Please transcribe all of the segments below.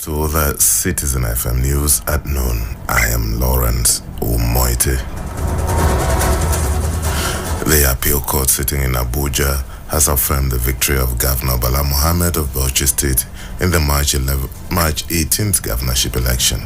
To the Citizen FM News at noon, I am Lawrence Umoite. The appeal court sitting in Abuja has affirmed the victory of Governor Bala Mohammed of Bauchi State in the March 18th governorship election.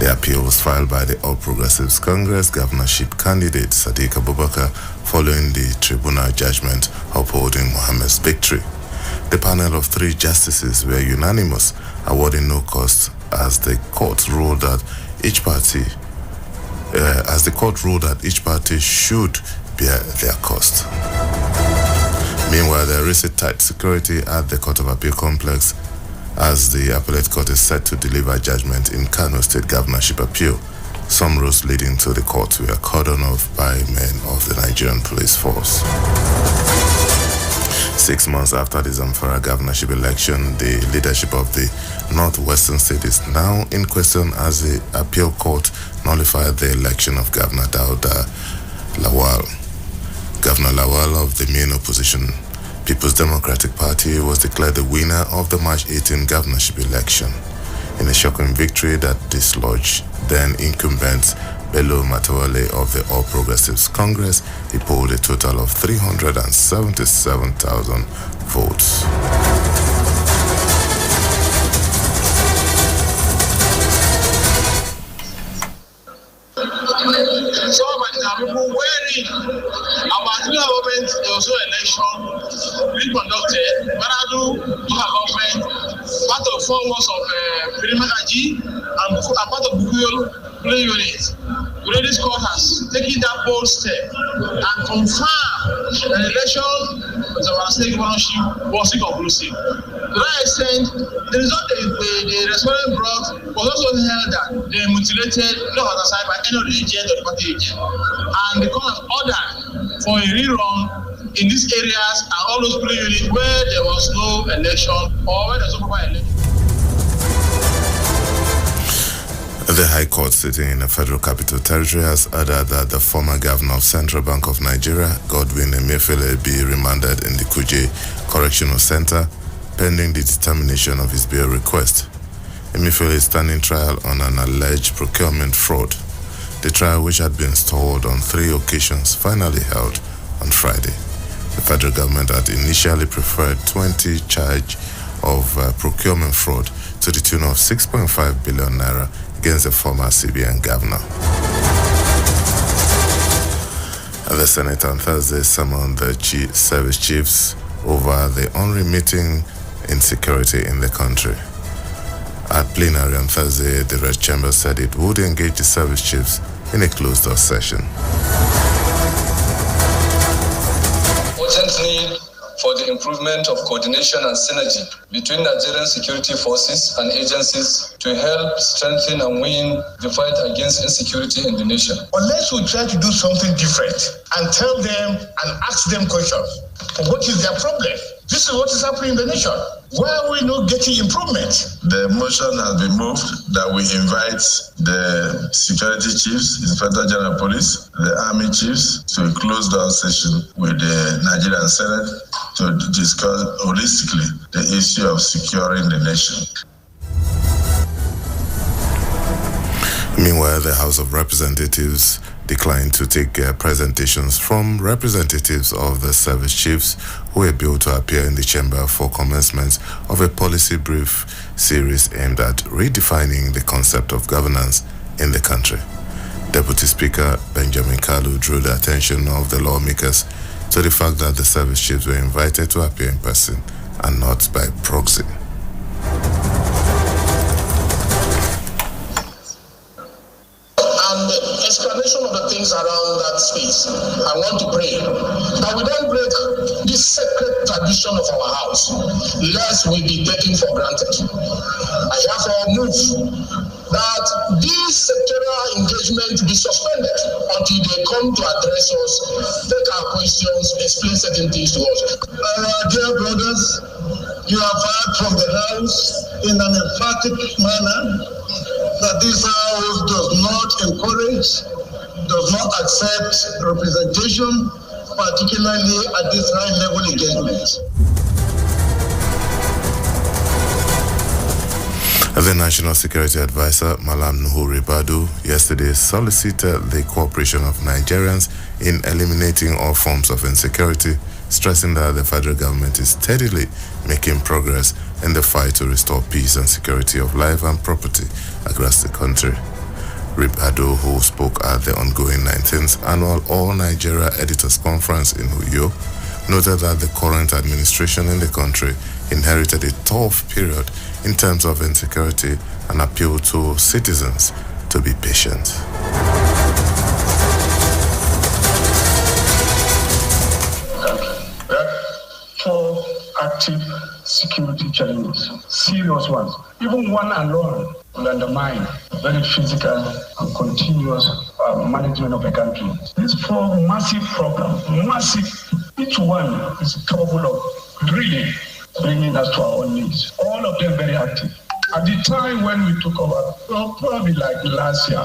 The appeal was filed by the All Progressives Congress governorship candidate Sadiq Abubakar following the tribunal judgment upholding Mohammed's victory. The panel of 3 justices were unanimous, awarding no cost as the court ruled that each party should bear their cost. Meanwhile, there is a tight security at the Court of Appeal complex as the appellate court is set to deliver judgment in Kano State governorship appeal. Some roads leading to the court were cordoned off by men of the Nigerian police force. 6 months after the Zamfara governorship election, the leadership of the northwestern state is now in question as the appeal court nullified the election of Governor Dauda Lawal. Governor Lawal of the main opposition People's Democratic Party was declared the winner of the March 18 governorship election in a shocking victory that dislodged then incumbent Bello Matawale of the All Progressives Congress. He polled a total of 377,000 votes. People worried about the government. There was no election being conducted. Baradu, government, part of 4 months of Pirimakaji and part of Bukuyolu play unit. Today, this court has taken that bold step and confirmed that the election of our state governorship was inconclusive. To that extent, the result the respondent brought was also held that they mutilated, not aside by any of the agent or the party agent. And the court has ordered for a rerun in these areas and all those polling units where there was no election or where there was no proper election. The High Court sitting in the Federal Capital Territory has ordered that the former governor of Central Bank of Nigeria, Godwin Emefiele, be remanded in the Kuje Correctional Center pending the determination of his bail request. Emefiele is standing trial on an alleged procurement fraud. The trial, which had been stalled on 3 occasions, finally held on Friday. The federal government had initially preferred 20 charge of procurement fraud to the tune of 6.5 billion naira against the former CBN governor. The Senate on Thursday summoned the service chiefs over the unremitting insecurity in the country. At plenary on Thursday, the Red Chamber said it would engage the service chiefs in a closed-door session. Urgent need for the improvement of coordination and synergy between Nigerian security forces and agencies to help strengthen and win the fight against insecurity in the nation. Unless we try to do something different and tell them and ask them questions, what is their problem? This is what is happening in the nation. Why are we not getting improvement? The motion has been moved that we invite the security chiefs, Inspector General Police, the Army chiefs to a closed-door session with the Nigerian Senate to discuss holistically the issue of securing the nation. Meanwhile, the House of Representatives declined to take presentations from representatives of the service chiefs who were billed to appear in the chamber for commencement of a policy brief series aimed at redefining the concept of governance in the country. Deputy Speaker Benjamin Kalu drew the attention of the lawmakers to the fact that the service chiefs were invited to appear in person and not by proxy. Explanation of the things around that space. I want to pray that we don't break this sacred tradition of our house, lest we be taken for granted. I therefore move that this sectoral engagement be suspended until they come to address us, take our questions, explain certain things to us. Dear brothers, you have heard from the House in an emphatic manner that this House does not encourage, does not accept representation, particularly at this high-level engagement. The National Security Advisor, Malam Nuhu Ribadu, yesterday solicited the cooperation of Nigerians in eliminating all forms of insecurity, stressing that the federal government is steadily making progress in the fight to restore peace and security of life and property across the country. Ribadu, who spoke at the ongoing 19th Annual All Nigeria Editors Conference in Uyo, noted that the current administration in the country inherited a tough period in terms of insecurity and appealed to citizens to be patient. There are 4 active security challenges, serious ones. Even one alone will undermine very physical and continuous management of the country. These 4 massive problems, each one is capable of really bringing us to our own needs. All of them very active. At the time when we took over, probably like last year,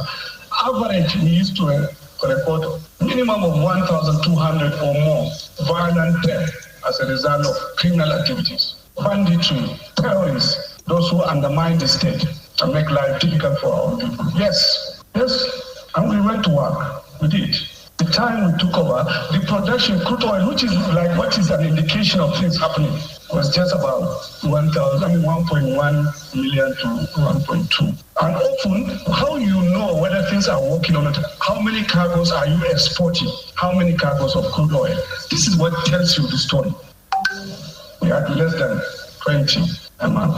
average we used to record minimum of 1,200 or more violent deaths as a result of criminal activities, banditry, terrorists, those who undermine the state and make life difficult for our people. Yes, and we went to work. We did. The time we took over, the production crude oil, which is like what is an indication of things happening, was just about 1.1 million to 1.2. And often, how you know whether things are working or not, how many cargoes are you exporting? How many cargoes of crude oil? This is what tells you the story. We had less than 20 a month.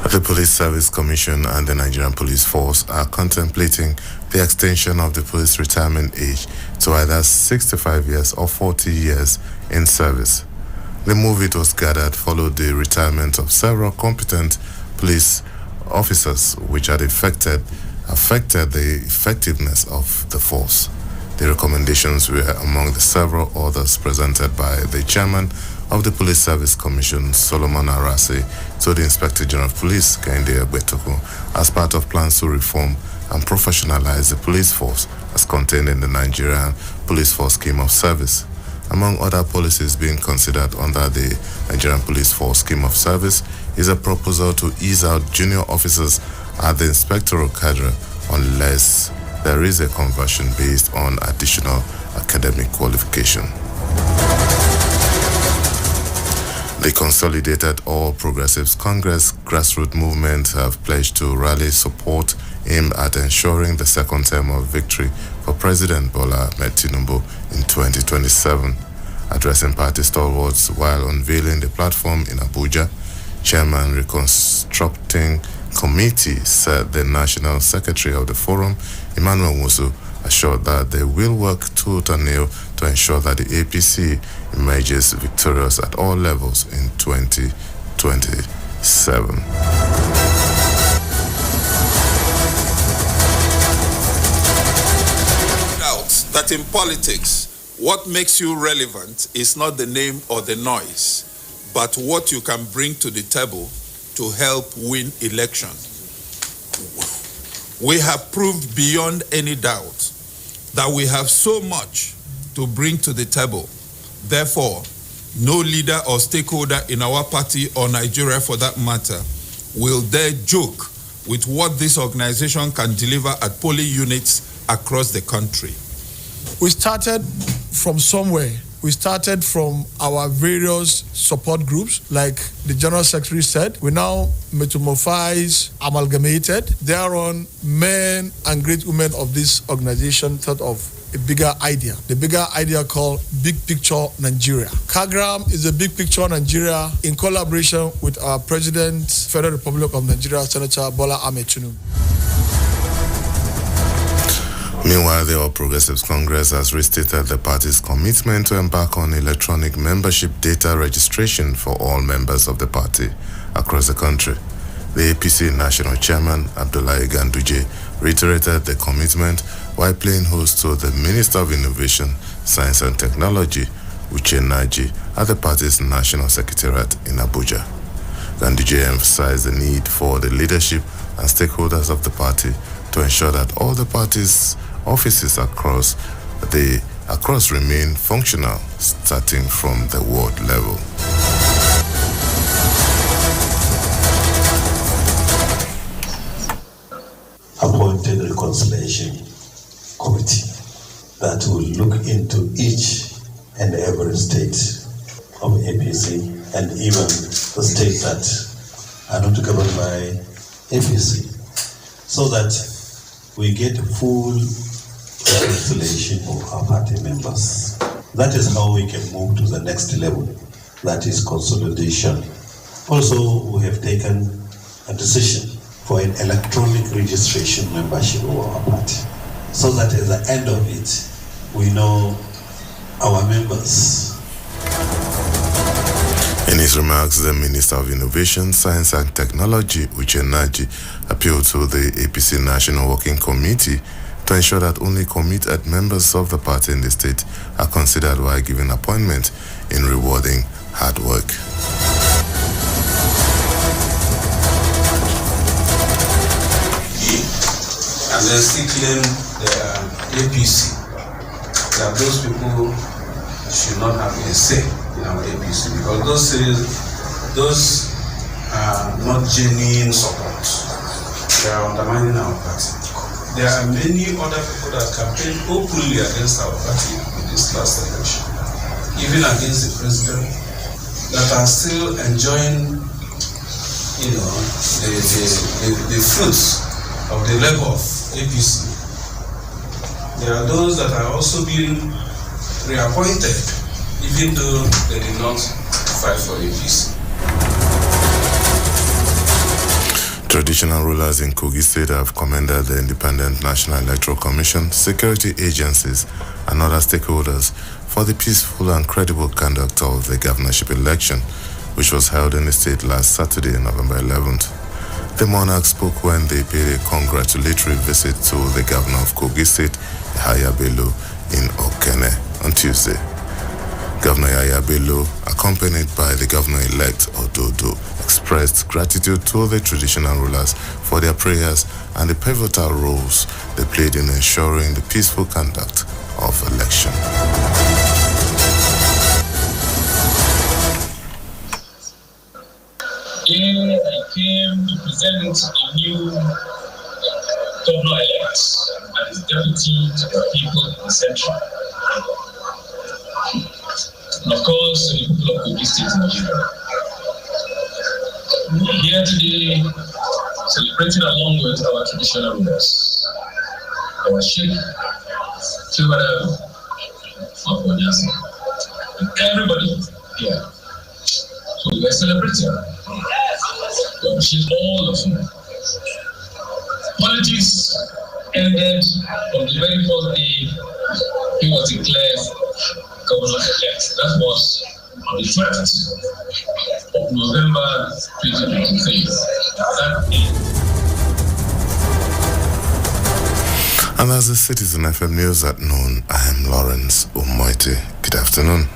The Police Service Commission and the Nigerian Police Force are contemplating the extension of the police retirement age to either 65 years or 40 years in service. The move, it was gathered, followed the retirement of several competent police officers, which had affected the effectiveness of the force. The recommendations were among the several others presented by the chairman of the Police Service Commission, Solomon Arase, to the Inspector General of Police, Kehinde Egbetokun, as part of plans to reform and professionalize the police force as contained in the Nigerian Police Force Scheme of Service. Among other policies being considered under the Nigerian Police Force Scheme of Service is a proposal to ease out junior officers at the inspectoral cadre unless there is a conversion based on additional academic qualification. The Consolidated All Progressives Congress grassroots movement have pledged to rally support aimed at ensuring the second term of victory for President Bola Ahmed Tinubu in 2027. Addressing party stalwarts while unveiling the platform in Abuja, Chairman Reconstructing Committee said the National Secretary of the Forum, Emmanuel Musu, assured that they will work tooth and nail to ensure that the APC emerges victorious at all levels in 2027. That in politics, what makes you relevant is not the name or the noise, but what you can bring to the table to help win elections. We have proved beyond any doubt that we have so much to bring to the table. Therefore, no leader or stakeholder in our party or Nigeria for that matter will dare joke with what this organization can deliver at polling units across the country. We started from somewhere. We started from our various support groups, like the General Secretary said. We now metamorphized, amalgamated. Thereon, men and great women of this organization thought of a bigger idea. The bigger idea called Big Picture Nigeria. CAGRAM is a Big Picture Nigeria in collaboration with our President, Federal Republic of Nigeria, Senator Bola Ahmed Tinubu. Meanwhile, the All Progressives Congress has restated the party's commitment to embark on electronic membership data registration for all members of the party across the country. The APC National Chairman, Abdullahi Ganduje, reiterated the commitment while playing host to the Minister of Innovation, Science and Technology, Uche Naji, at the party's National Secretariat in Abuja. Ganduje emphasized the need for the leadership and stakeholders of the party to ensure that all the party's offices across remain functional, starting from the ward level. and even the states that are not governed by APC, so that we get full reconciliation of our party members. That is how we can move to the next level, that is consolidation. Also, we have taken a decision for an electronic registration membership of our party, so that at the end of it, we know our members. In his remarks, the Minister of Innovation, Science and Technology, Uche Naji, appealed to the APC National Working Committee to ensure that only committed members of the party in the state are considered while giving appointment in rewarding hard work. And then still claim the APC, that those people should not have a say in our APC, because those are not genuine support. They are undermining our party. There are many other people that campaigned openly against our party in this last election, even against the president, that are still enjoying, the fruits of the labor of APC. There are those that are also being reappointed, even though they did not fight for APC. Traditional rulers in Kogi State have commended the Independent National Electoral Commission, security agencies, and other stakeholders for the peaceful and credible conduct of the governorship election, which was held in the state last Saturday, November 11th. The monarch spoke when they paid a congratulatory visit to the governor of Kogi State, Yahaya Bello, in Okene on Tuesday. Governor Yahaya Bello, accompanied by the governor-elect Ododo, expressed gratitude to the traditional rulers for their prayers and the pivotal roles they played in ensuring the peaceful conduct of election. Here I came to present a new governor-elect as deputy to the people in the central. And of course, the people of Kogi State, Nigeria. We are here today celebrating along with our traditional rulers, our chief, Tiwara, Maponyasi, and everybody here. So we are celebrating. We appreciate all of you. Politics ended on the very first day he was declared governor-elect. That was on the 12th of November 2023. That day. And as the Citizen FM News at noon, I am Lawrence Umoite. Good afternoon.